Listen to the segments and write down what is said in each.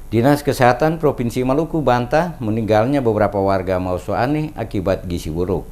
Dinas Kesehatan Provinsi Maluku bantah meninggalnya beberapa warga Mausoane akibat gizi buruk.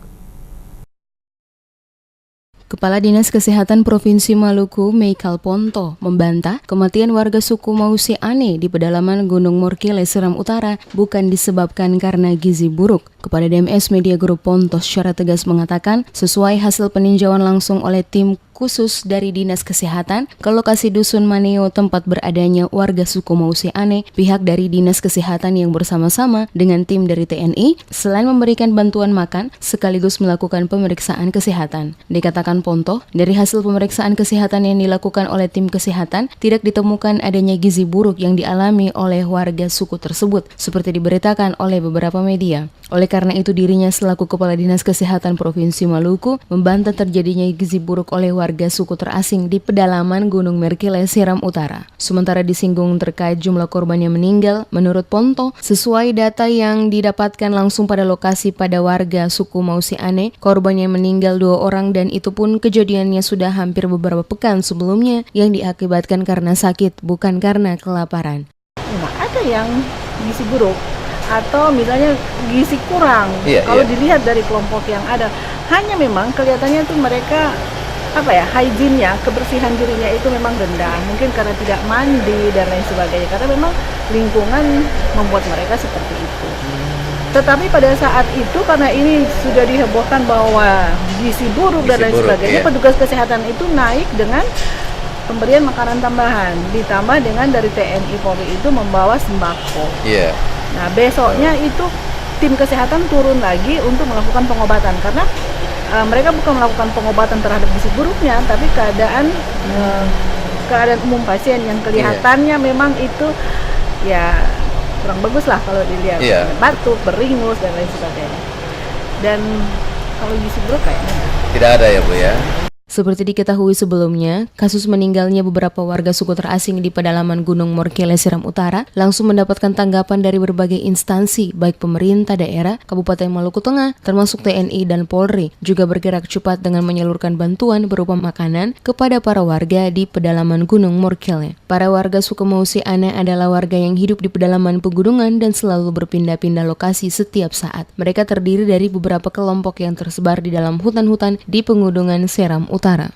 Kepala Dinas Kesehatan Provinsi Maluku, Michael Ponto, membantah kematian warga suku Mausoane di pedalaman Gunung Morkele, Seram Utara bukan disebabkan karena gizi buruk. Kepada DMS Media Group, Ponto secara tegas mengatakan, sesuai hasil peninjauan langsung oleh tim khusus dari Dinas Kesehatan ke lokasi Dusun Maneo tempat beradanya warga suku Mausoane, pihak dari Dinas Kesehatan yang bersama-sama dengan tim dari TNI selain memberikan bantuan makan sekaligus melakukan pemeriksaan kesehatan. Dikatakan Ponto, dari hasil pemeriksaan kesehatan yang dilakukan oleh tim kesehatan tidak ditemukan adanya gizi buruk yang dialami oleh warga suku tersebut seperti diberitakan oleh beberapa media. Oleh karena itu dirinya selaku Kepala Dinas Kesehatan Provinsi Maluku membantah terjadinya gizi buruk oleh warga suku terasing di pedalaman Gunung Morkele, Seram Utara. Sementara disinggung terkait jumlah korban yang meninggal, menurut Ponto, sesuai data yang didapatkan langsung pada lokasi pada warga suku Mausoane, korban yang meninggal 2 orang dan itu pun kejadiannya sudah hampir beberapa pekan sebelumnya yang diakibatkan karena sakit, bukan karena kelaparan. Nah, ada yang gizi buruk atau misalnya gizi kurang. Kalau dilihat dari kelompok yang ada, hanya memang kelihatannya tuh mereka hygiene-nya, kebersihan dirinya itu memang rendah, mungkin karena tidak mandi dan lain sebagainya, karena memang lingkungan membuat mereka seperti itu. Tetapi pada saat itu karena ini sudah dihebohkan bahwa gizi buruk dan lain sebagainya, petugas kesehatan itu naik dengan pemberian makanan tambahan, ditambah dengan dari TNI Polri itu membawa sembako. Nah, besoknya itu tim kesehatan turun lagi untuk melakukan pengobatan karena mereka bukan melakukan pengobatan terhadap gizi buruknya, tapi keadaan umum pasien yang kelihatannya memang itu ya kurang bagus lah kalau dilihat, batuk, beringus dan lain sebagainya. Dan kalau gizi buruk kayaknya Tidak ada ya Bu ya? Seperti diketahui sebelumnya, kasus meninggalnya beberapa warga suku terasing di pedalaman Gunung Morkele, Seram Utara langsung mendapatkan tanggapan dari berbagai instansi, baik pemerintah daerah, Kabupaten Maluku Tengah, termasuk TNI dan Polri, juga bergerak cepat dengan menyalurkan bantuan berupa makanan kepada para warga di pedalaman Gunung Morkele. Para warga suku Mausoane adalah warga yang hidup di pedalaman pegunungan dan selalu berpindah-pindah lokasi setiap saat. Mereka terdiri dari beberapa kelompok yang tersebar di dalam hutan-hutan di pegunungan Seram Utara.